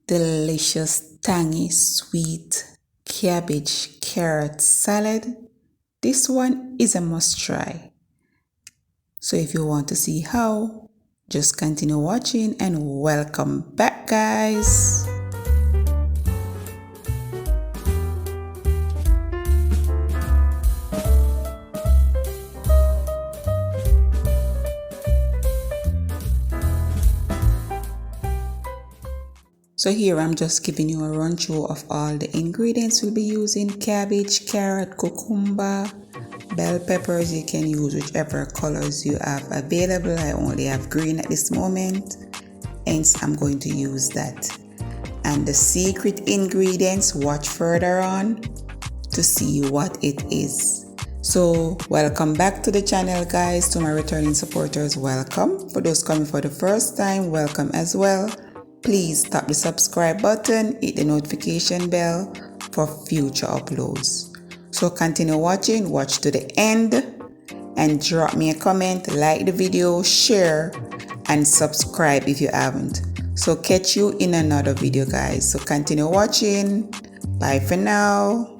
delicious, tangy, sweet cabbage carrot salad. This one is a must try. So if you want to see how, just continue watching and welcome back, guys. So here I'm just giving you a run through of all the ingredients we'll be using: cabbage, carrot, cucumber, bell peppers. You can use whichever colors you have available. I only have green at this moment, hence I'm going to use that. And the secret ingredients, watch further on to see what it is. So welcome back to the channel, guys. To my returning supporters, welcome. For those coming for the first time, welcome as well. Please tap the subscribe button, hit the notification bell for future uploads. So continue watching, watch to the end, and drop me a comment, like the video, share, and subscribe if you haven't. So catch you in another video, guys. So continue watching. Bye for now.